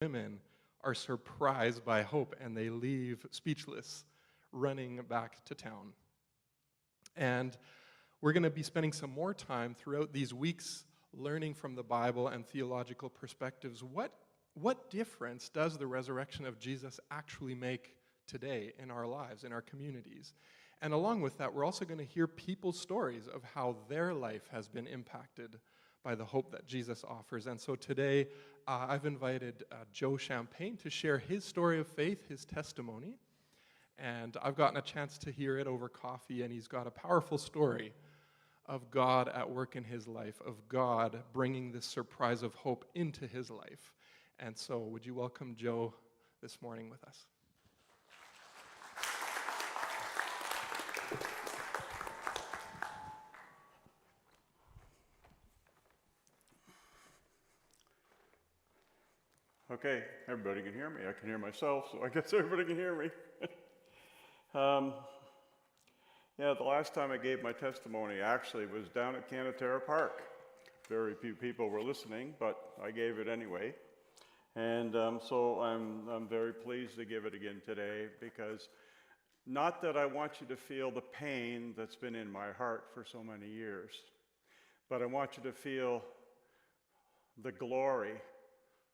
women are surprised by hope and they leave speechless, running back to town. And we're going to be spending some more time throughout these weeks learning from the Bible and theological perspectives. What difference does the resurrection of Jesus actually make today in our lives, in our communities? And along with that, we're also going to hear people's stories of how their life has been impacted by the hope that Jesus offers. And so today, I've invited Joe Champagne to share his story of faith, his testimony. And I've gotten a chance to hear it over coffee, and he's got a powerful story of God at work in his life, of God bringing this surprise of hope into his life. And so would you welcome Joe this morning with us? Okay, everybody can hear me. I can hear myself, so I guess everybody can hear me. The last time I gave my testimony actually was down at Canatera Park. Very few people were listening, but I gave it anyway. And so I'm very pleased to give it again today, because not that I want you to feel the pain that's been in my heart for so many years, but I want you to feel the glory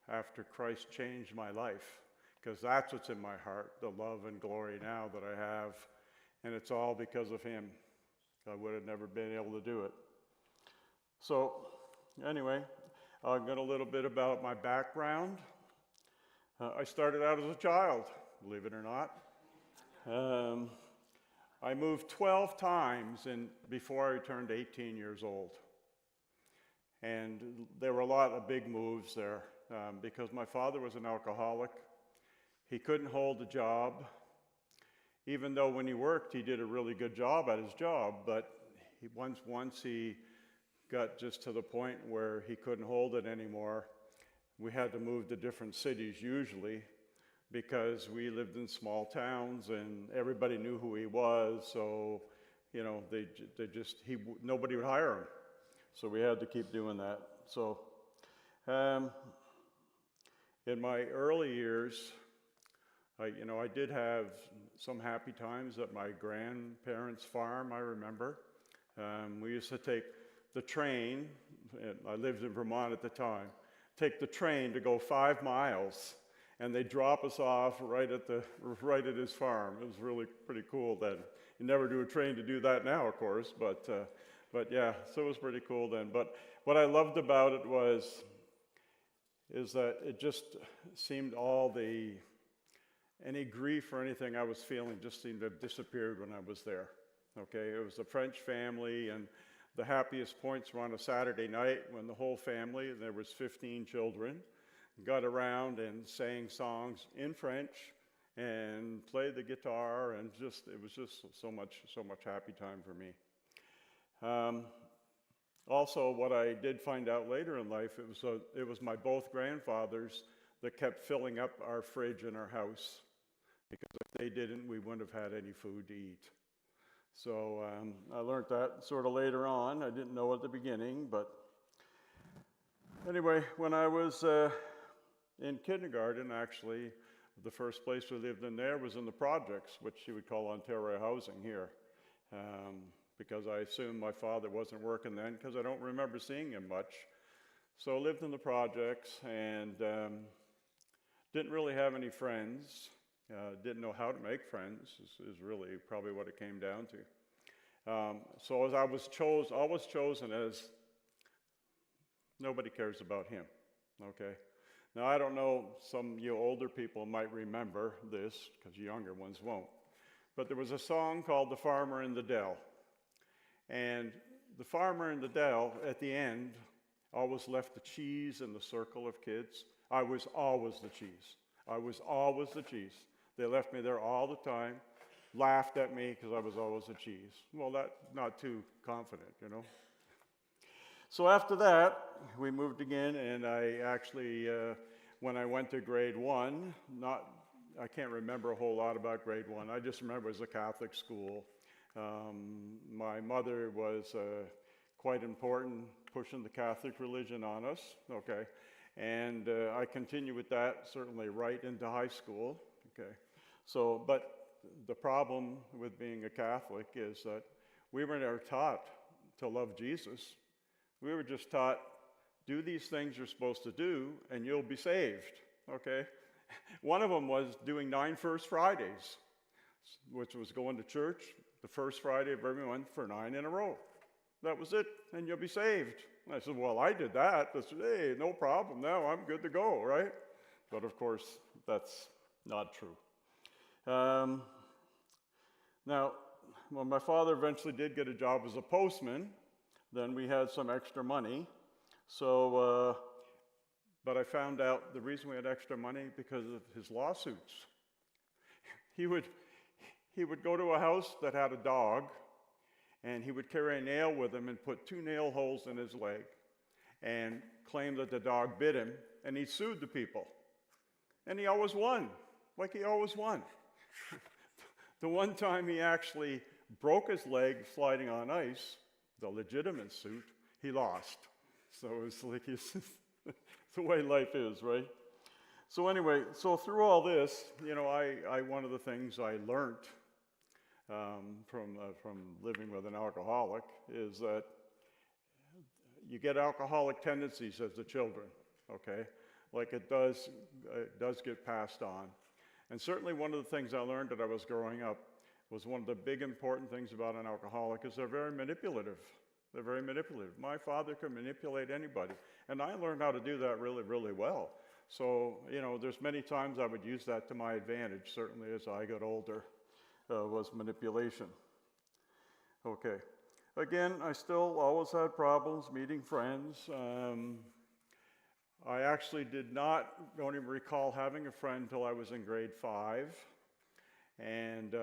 after Christ changed my life, because that's what's in my heart, the love and glory now that I have, and it's all because of him. I would have never been able to do it. So anyway, I'll get a little bit about my background. I started out as a child, believe it or not. I moved 12 times before I turned 18 years old. And there were a lot of big moves there. Because my father was an alcoholic. He couldn't hold a job, even though when he worked, he did a really good job at his job, but once he got just to the point where he couldn't hold it anymore, we had to move to different cities usually, because we lived in small towns and everybody knew who he was, so nobody would hire him. So we had to keep doing that. So in my early years, I did have some happy times at my grandparents' farm, I remember. We used to take the train, and I lived in Vermont at the time, take the train to go 5 miles, and they'd drop us off right at his farm. It was really pretty cool then. You never do a train to do that now, of course, but yeah, so it was pretty cool then. But what I loved about it is that it just seemed any grief or anything I was feeling just seemed to have disappeared when I was there. Okay, it was a French family, and the happiest points were on a Saturday night when the whole family, there was 15 children, got around and sang songs in French and played the guitar, and it was just so much happy time for me. Also, what I did find out later in life, it was my both grandfathers that kept filling up our fridge in our house, because if they didn't, we wouldn't have had any food to eat. So I learned that sort of later on. I didn't know at the beginning, but anyway, when I was in kindergarten, actually, the first place we lived in there was in the projects, which you would call Ontario Housing here. Because I assumed my father wasn't working then, because I don't remember seeing him much. So I lived in the projects and didn't really have any friends. Didn't know how to make friends is really probably what it came down to. So as I was always chosen as nobody cares about him, okay? Now I don't know, some of you older people might remember this, because younger ones won't. But there was a song called The Farmer in the Dell. And the farmer in the dell, at the end, always left the cheese in the circle of kids. I was always the cheese. I was always the cheese. They left me there all the time, laughed at me because I was always the cheese. Well, that's not too confident, So after that, we moved again, and I actually, when I went to grade 1, I can't remember a whole lot about grade 1. I just remember it was a Catholic school. My mother was quite important, pushing the Catholic religion on us, okay? And I continue with that certainly right into high school. Okay, so but the problem with being a Catholic is that we were never taught to love Jesus. We were just taught, do these things you're supposed to do and you'll be saved. Okay, one of them was doing 9 First Fridays, which was going to church the first Friday of every month for 9 in a row. That was it, and you'll be saved. And I said, well, I did that. I said, hey, no problem. Now I'm good to go, right? But of course, that's not true. Now, when my father eventually did get a job as a postman, then we had some extra money. So, but I found out the reason we had extra money because of his lawsuits. He would go to a house that had a dog, and he would carry a nail with him and put 2 nail holes in his leg and claim that the dog bit him, and he sued the people. And he always won, like he always won. The one time he actually broke his leg sliding on ice, the legitimate suit, he lost. So it's like it's the way life is, right? So anyway, so through all this, you know, I one of the things I learned from living with an alcoholic is that you get alcoholic tendencies as the children, okay? Like it does get passed on. And certainly one of the things I learned that I was growing up was one of the big important things about an alcoholic is they're very manipulative. They're very manipulative. My father could manipulate anybody, and I learned how to do that really, really well. So, you know, there's many times I would use that to my advantage, certainly as I got older, was manipulation. Okay. Again, I still always had problems meeting friends. I actually don't even recall having a friend until I was in grade 5. And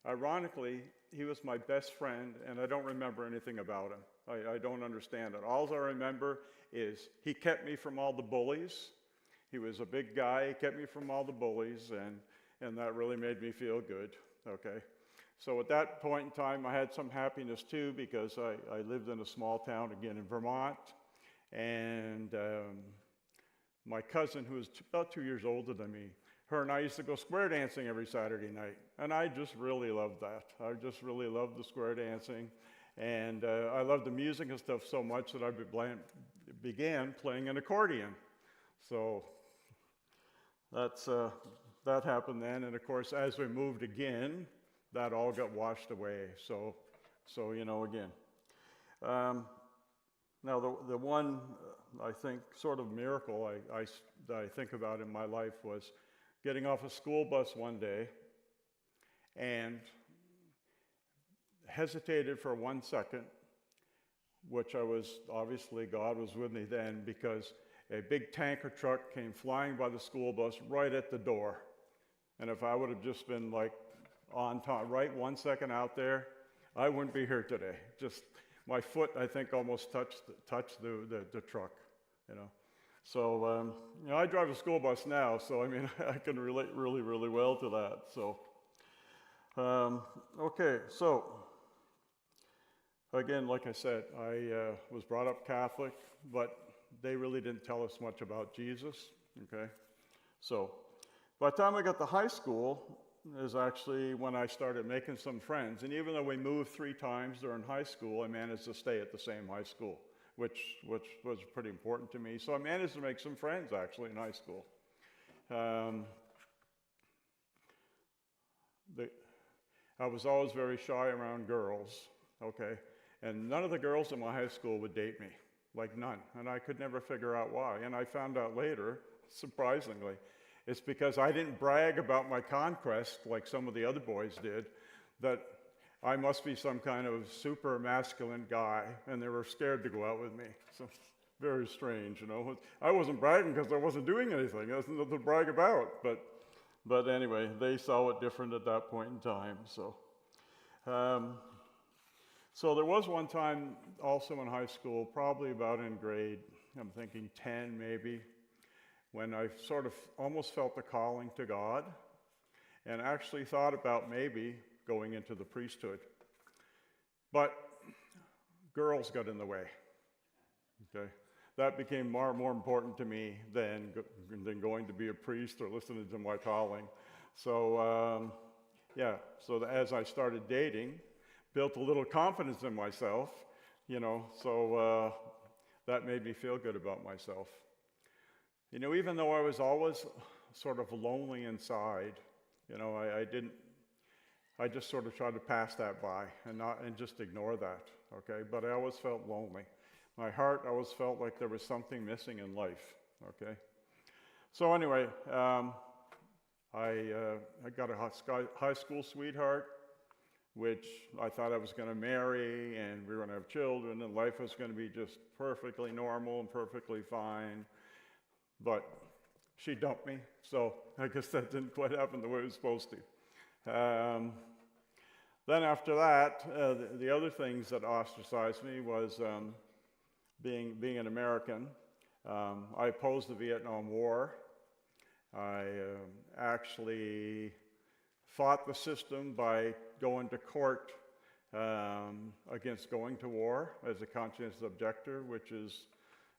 ironically, he was my best friend, and I don't remember anything about him. I don't understand it. All I remember is he kept me from all the bullies. He was a big guy. He kept me from all the bullies, and that really made me feel good, okay? So at that point in time, I had some happiness too, because I lived in a small town, again, in Vermont, and my cousin, who was about 2 years older than me, her and I used to go square dancing every Saturday night, and I just really loved that. I just really loved the square dancing, and I loved the music and stuff so much that I began playing an accordion. So that happened then, and of course, as we moved again, that all got washed away. So you know, again. Now, the one, I think, sort of miracle that I think about in my life was getting off a school bus one day and hesitated for 1 second, which obviously God was with me then, because a big tanker truck came flying by the school bus right at the door. And if I would have just been like on time, right 1 second out there, I wouldn't be here today. Just my foot, I think, almost touched the truck, you know. So, you know, I drive a school bus now, so I mean, I can relate really, really well to that. So, okay, so again, like I said, I was brought up Catholic, but they really didn't tell us much about Jesus, okay? So, by the time I got to high school is actually when I started making some friends. And even though we moved 3 times during high school, I managed to stay at the same high school, which was pretty important to me. So I managed to make some friends, actually, in high school. I was always very shy around girls, okay? And none of the girls in my high school would date me, like none. And I could never figure out why. And I found out later, surprisingly, it's because I didn't brag about my conquest like some of the other boys did, that I must be some kind of super masculine guy, and they were scared to go out with me. So very strange, you know. I wasn't bragging because I wasn't doing anything. There was nothing to brag about. But anyway, they saw it different at that point in time. So, so there was one time also in high school, probably about in grade, I'm thinking 10 maybe, when I sort of almost felt the calling to God and actually thought about maybe going into the priesthood. But girls got in the way, okay? that became more important to me than going to be a priest or listening to my calling. So, so as I started dating, built a little confidence in myself, so that made me feel good about myself. Even though I was always sort of lonely inside, I just sort of tried to pass that by and just ignore that, okay? But I always felt lonely. My heart always felt like there was something missing in life, okay? So anyway, I got a high school sweetheart, which I thought I was going to marry, and we were going to have children, and life was going to be just perfectly normal and perfectly fine. But she dumped me, so I guess that didn't quite happen the way it was supposed to. Then after that, the other things that ostracized me was being an American. I opposed the Vietnam War. I actually fought the system by going to court against going to war as a conscientious objector, which is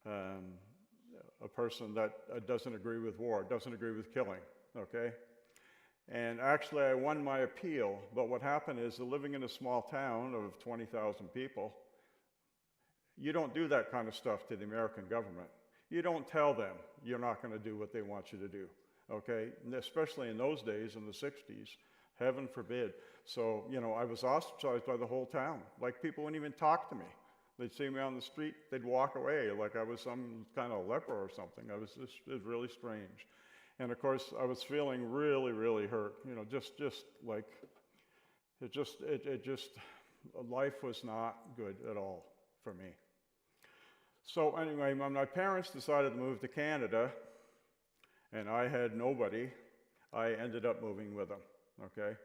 a person that doesn't agree with war, doesn't agree with killing, okay? And actually, I won my appeal, but what happened is, living in a small town of 20,000 people, you don't do that kind of stuff to the American government. You don't tell them you're not going to do what they want you to do, okay? And especially in those days, in the 60s, heaven forbid. So, I was ostracized by the whole town. Like, people wouldn't even talk to me. They'd see me on the street, they'd walk away like I was some kind of leper or something. It was really strange. And of course, I was feeling really, really hurt. Life was not good at all for me. So anyway, when my parents decided to move to Canada, and I had nobody, I ended up moving with them, okay?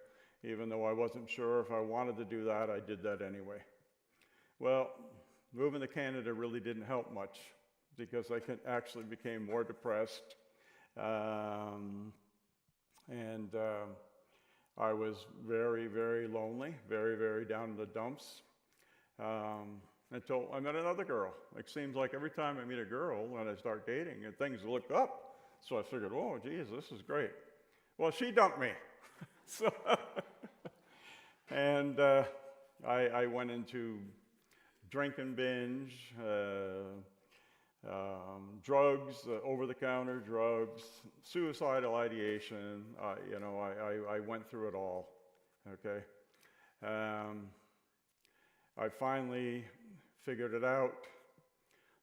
Even though I wasn't sure if I wanted to do that, I did that anyway. Well, moving to Canada really didn't help much because I actually became more depressed. I was very, very lonely, very, very down in the dumps, until I met another girl. It seems like every time I meet a girl and I start dating, and things look up. So I figured, oh, geez, this is great. Well, she dumped me. I went into drink and binge, drugs, over-the-counter drugs, suicidal ideation. I went through it all, okay? I finally figured it out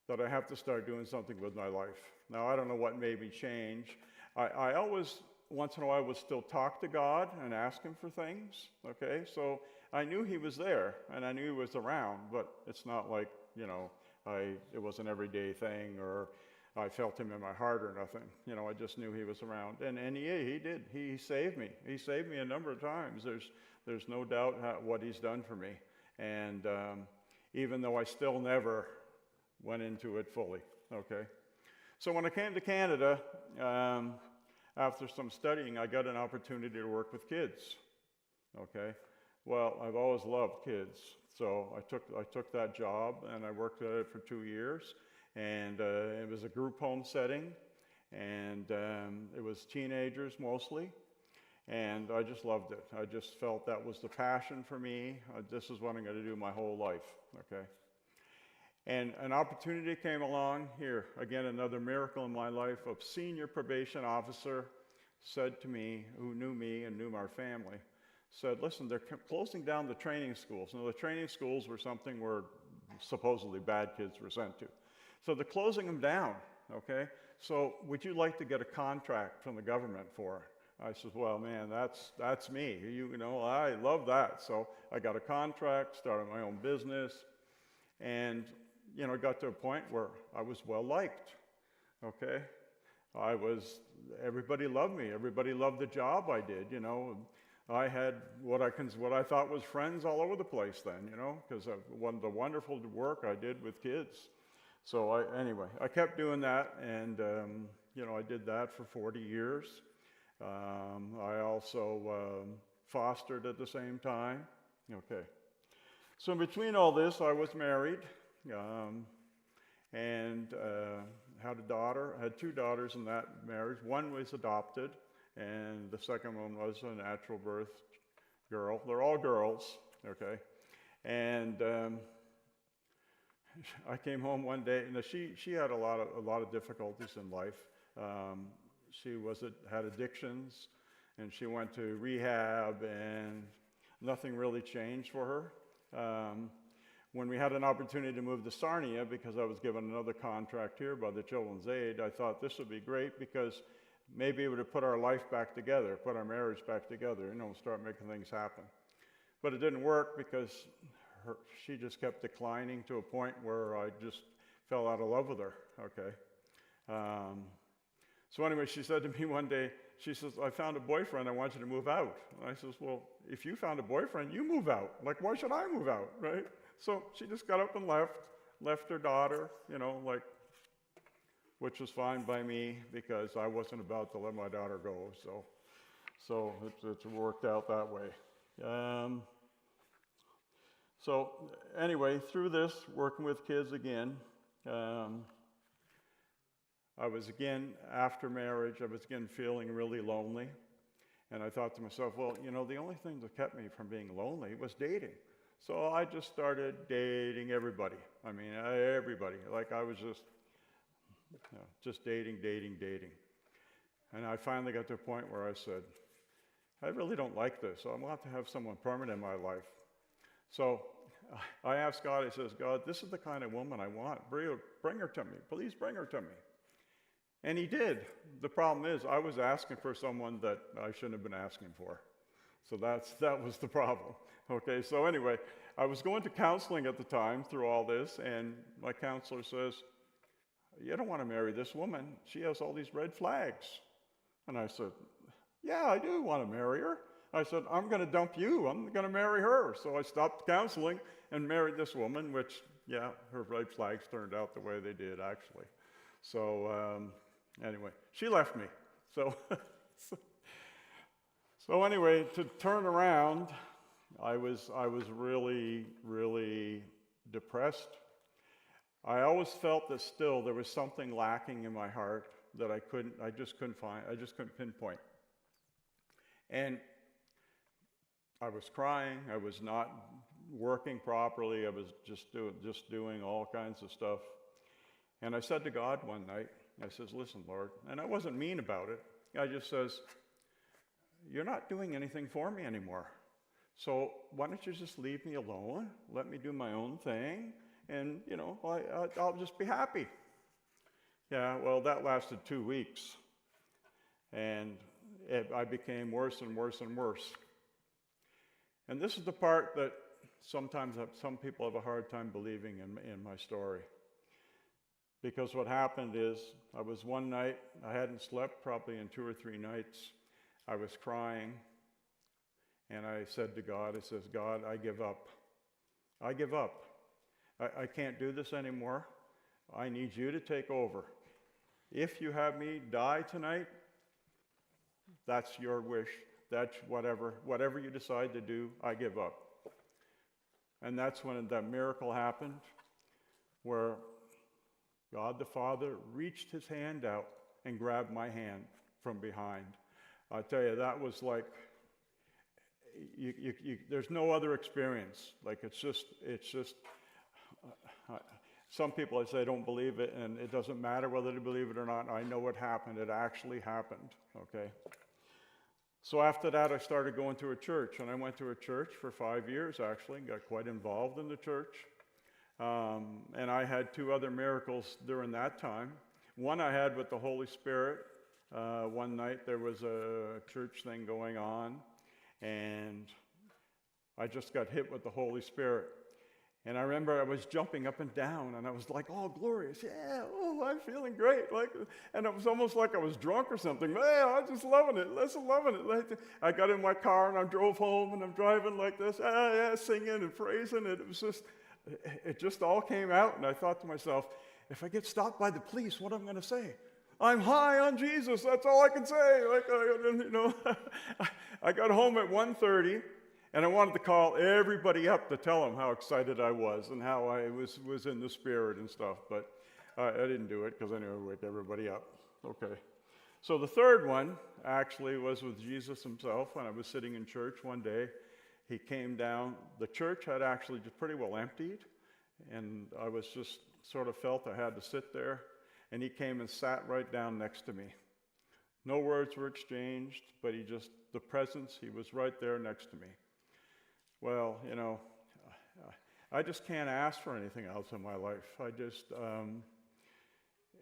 that I have to start doing something with my life. Now, I don't know what made me change. I always, once in a while, would still talk to God and ask Him for things, okay? So I knew He was there, and I knew He was around, but it's not like, it was an everyday thing, or I felt Him in my heart or nothing. I just knew He was around. And He did. He saved me. He saved me a number of times. There's no doubt what He's done for me. And even though I still never went into it fully, okay? So when I came to Canada, after some studying, I got an opportunity to work with kids, okay? Well, I've always loved kids, so I took that job, and I worked at it for 2 years, and it was a group home setting, and it was teenagers mostly, and I just loved it. I just felt that was the passion for me. This is what I'm going to do my whole life, okay? And an opportunity came along here, again, another miracle in my life. A senior probation officer said to me, who knew me and knew our family, said, listen, they're closing down the training schools. Now, the training schools were something where supposedly bad kids were sent to. So they're closing them down, okay? So would you like to get a contract from the government for it? I said, well, man, that's me. I love that. So I got a contract, started my own business, and it got to a point where I was well liked, okay? Everybody loved me. Everybody loved the job I did, I had what I thought was friends all over the place then, because of the wonderful work I did with kids. So I kept doing that, and, I did that for 40 years. I also fostered at the same time, okay. So in between all this, I was married, and had a daughter. I had two daughters in that marriage. One was adopted, and the second one was a natural birth girl. They're all girls, okay? And I came home one day, and she had a lot of difficulties in life. She had addictions, and she went to rehab, and nothing really changed for her. When we had an opportunity to move to Sarnia, because I was given another contract here by the Children's Aid, I thought this would be great because maybe it would have put our life back together, put our marriage back together, start making things happen. But it didn't work because she just kept declining to a point where I just fell out of love with her, okay? So anyway, she said to me one day, she says, I found a boyfriend, I want you to move out. And I says, well, if you found a boyfriend, you move out. Like, why should I move out, right? So she just got up and left her daughter, which was fine by me because I wasn't about to let my daughter go. So it worked out that way. So anyway, through this, working with kids again, I was again, after marriage, I was again feeling really lonely. And I thought to myself, well, the only thing that kept me from being lonely was dating. So I just started dating everybody. I mean, everybody. Like I was just dating. And I finally got to a point where I said, I really don't like this. So I want to have someone permanent in my life. So I asked God, I says, God, this is the kind of woman I want. Bring her to me. Please bring her to me. And he did. The problem is I was asking for someone that I shouldn't have been asking for. So that was the problem. Okay, so anyway, I was going to counseling at the time through all this, and my counselor says, you don't want to marry this woman. She has all these red flags. And I said, yeah, I do want to marry her. I said, I'm going to dump you. I'm going to marry her. So I stopped counseling and married this woman, which, yeah, her red flags turned out the way they did, actually. So anyway, she left me. So anyway, to turn around, I was really, really depressed. I always felt that still there was something lacking in my heart that I just couldn't pinpoint. And I was crying, I was not working properly, I was just doing all kinds of stuff. And I said to God one night, I says, listen, Lord, and I wasn't mean about it. I just says, you're not doing anything for me anymore. So why don't you just leave me alone, let me do my own thing, and, I'll just be happy. Yeah, well, that lasted 2 weeks. And I became worse and worse and worse. And this is the part that sometimes some people have a hard time believing in my story. Because what happened is, I was one night, I hadn't slept probably in 2 or 3 nights. I was crying, and I said to God, I says, God, I give up. I give up. I can't do this anymore. I need you to take over. If you have me die tonight, that's your wish. That's whatever you decide to do, I give up. And that's when that miracle happened, where God the Father reached his hand out and grabbed my hand from behind. I tell you, that was like, there's no other experience. Like it's just, some people, I say, don't believe it, and it doesn't matter whether they believe it or not. I know what happened. It actually happened, okay? So after that, I started going to a church, and I went to a church for 5 years, actually, got quite involved in the church. And I had 2 other miracles during that time. One I had with the Holy Spirit. One night there was a church thing going on, and I just got hit with the Holy Spirit. And I remember I was jumping up and down, and I was like, oh, glorious, yeah, oh, I'm feeling great. And it was almost like I was drunk or something. Man, I'm just loving it, I got in my car, and I drove home, and I'm driving like this, singing and praising it. It just all came out, and I thought to myself, if I get stopped by the police, what am I going to say? I'm high on Jesus, that's all I can say. I got home at 1:30, and I wanted to call everybody up to tell them how excited I was and how I was in the Spirit and stuff. But I didn't do it because I knew it would wake everybody up. Okay. So the third one actually was with Jesus himself. When I was sitting in church one day, he came down. The church had actually just pretty well emptied, and I was just sort of felt I had to sit there, and he came and sat right down next to me. No words were exchanged, but the presence, he was right there next to me. Well, I just can't ask for anything else in my life.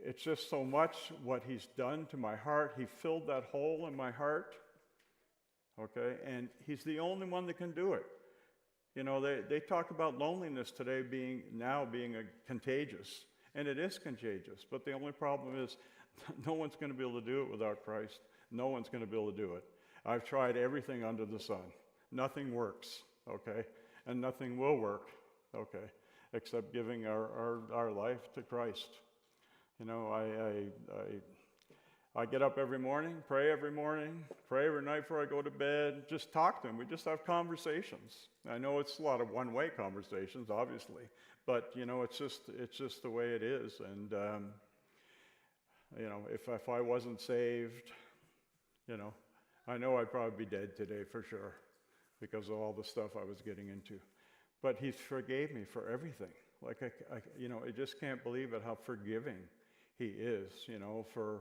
It's just so much what he's done to my heart. He filled that hole in my heart, okay? And he's the only one that can do it. They talk about loneliness today being contagious, and it is contagious, but the only problem is no one's going to be able to do it without Christ. No one's going to be able to do it. I've tried everything under the sun. Nothing works, okay? And nothing will work, okay, except giving our life to Christ. I get up every morning, pray every night before I go to bed, just talk to him. We just have conversations. I know it's a lot of one-way conversations, obviously, but it's just the way it is. And if I wasn't saved, I know I'd probably be dead today for sure because of all the stuff I was getting into. But he forgave me for everything. Like I just can't believe it how forgiving he is, for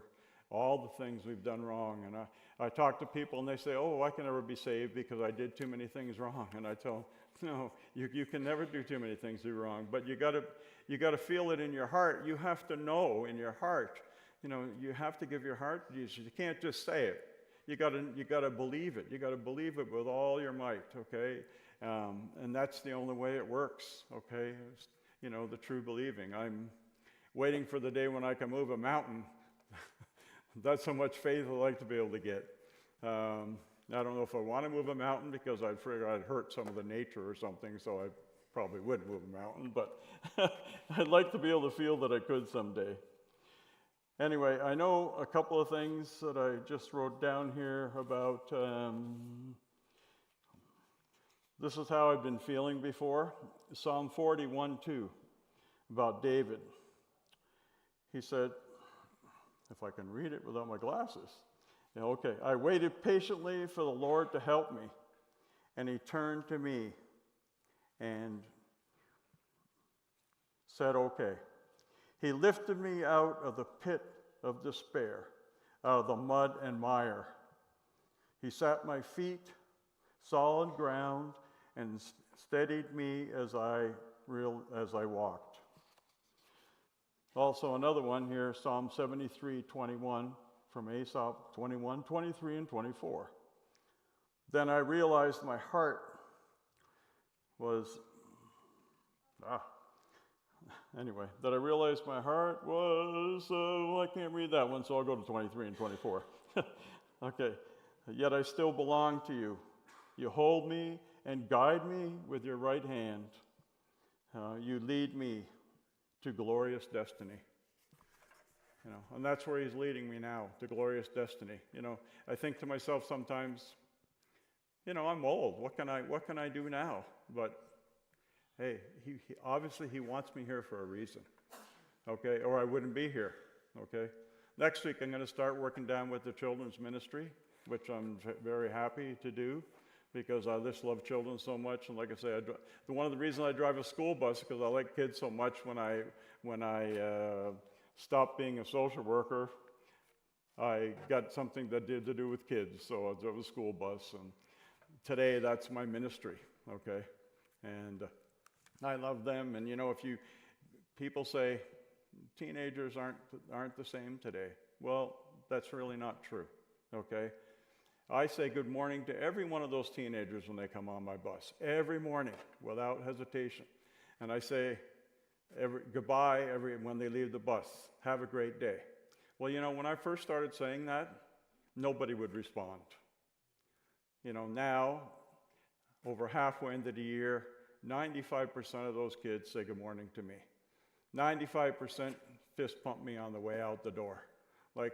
all the things we've done wrong. And I talk to people and they say, oh, I can never be saved because I did too many things wrong. And I tell them, no, you can never do too many things wrong, but you gotta feel it in your heart. You have to know in your heart. You have to give your heart to Jesus. You can't just say it. You gotta believe it. You gotta believe it with all your might, okay? And that's the only way it works, okay? It's, the true believing. I'm waiting for the day when I can move a mountain. That's how much faith I'd like to be able to get. I don't know if I want to move a mountain because I'd figure I'd hurt some of the nature or something, so I probably wouldn't move a mountain, but I'd like to be able to feel that I could someday. Anyway, I know a couple of things that I just wrote down here about, this is how I've been feeling before. Psalm 41:2, about David. He said, if I can read it without my glasses. Yeah, okay. I waited patiently for the Lord to help me, and he turned to me and said, okay. He lifted me out of the pit of despair, out of the mud and mire. He set my feet solid ground and steadied me as I walked. Also another one here, Psalm 73:21 from Asaph, 21, 23, and 24. Then I realized my heart was, that I realized my heart was, I can't read that one, so I'll go to 23 and 24. Okay. Yet I still belong to you. You hold me and guide me with your right hand. You lead me to glorious destiny. And that's where he's leading me now, to glorious destiny. I think to myself sometimes, I'm old. What can I do now? But hey, he obviously he wants me here for a reason, okay? Or I wouldn't be here, okay? Next week I'm going to start working down with the children's ministry, which I'm very happy to do because I just love children so much. And like I say, one of the reasons I drive a school bus is because I like kids so much. When I stopped being a social worker, I got something that did to do with kids, so I drove a school bus. And today that's my ministry, okay? And I love them. And people say teenagers aren't the same today. Well, that's really not true, okay? I say good morning to every one of those teenagers when they come on my bus, every morning, without hesitation. And I say goodbye when they leave the bus. Have a great day. Well, when I first started saying that, nobody would respond. Now, over halfway into the year, 95% of those kids say good morning to me. 95% fist pump me on the way out the door. Like,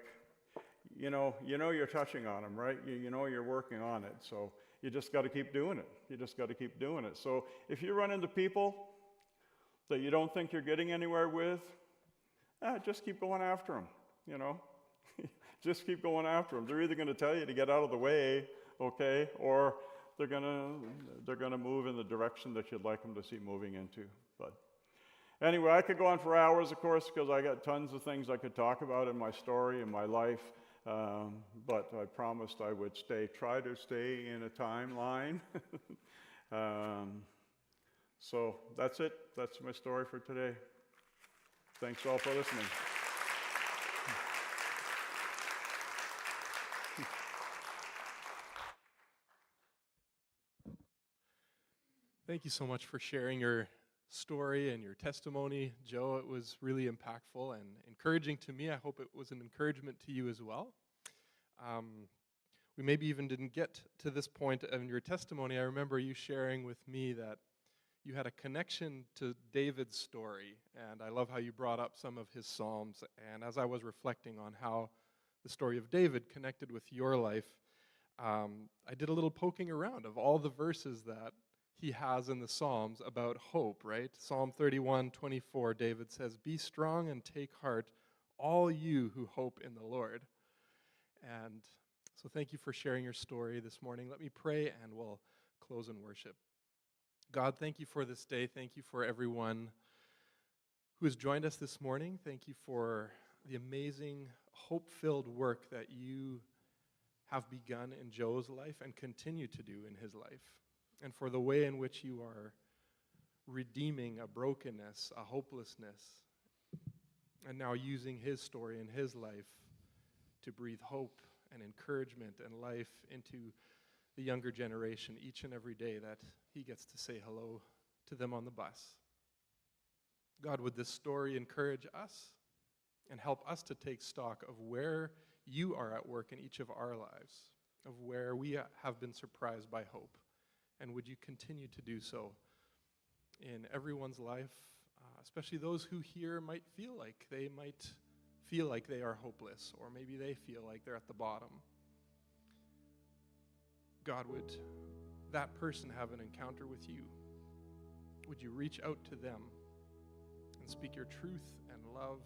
you're touching on them, right? You're working on it. So you just got to keep doing it. So if you run into people that you don't think you're getting anywhere with, Just keep going after them, you know. Just keep going after them. They're either going to tell you to get out of the way, okay, or they're gonna move in the direction that you'd like them to see moving into. But anyway, I could go on for hours, of course, because I got tons of things I could talk about in my story, in my life. But I promised I would try to stay in a timeline. So that's it. That's my story for today. Thanks all for listening. Thank you so much for sharing your story and your testimony, Joe. It was really impactful and encouraging to me. I hope it was an encouragement to you as well. We maybe even didn't get to this point in your testimony. I remember you sharing with me that you had a connection to David's story, and I love how you brought up some of his Psalms. And as I was reflecting on how the story of David connected with your life, I did a little poking around of all the verses that he has in the Psalms about hope, right? Psalm 31:24, David says, "Be strong and take heart, all you who hope in the Lord." And so thank you for sharing your story this morning. Let me pray and we'll close in worship. God, thank you for this day. Thank you for everyone who has joined us this morning. Thank you for the amazing, hope-filled work that you have begun in Joe's life and continue to do in his life, and for the way in which you are redeeming a brokenness, a hopelessness, and now using his story and his life to breathe hope and encouragement and life into the younger generation each and every day that he gets to say hello to them on the bus. God, would this story encourage us and help us to take stock of where you are at work in each of our lives, of where we have been surprised by hope. And would you continue to do so in everyone's life, especially those who here might feel like they are hopeless, or maybe they feel like they're at the bottom. God, would that person have an encounter with you? Would you reach out to them and speak your truth and love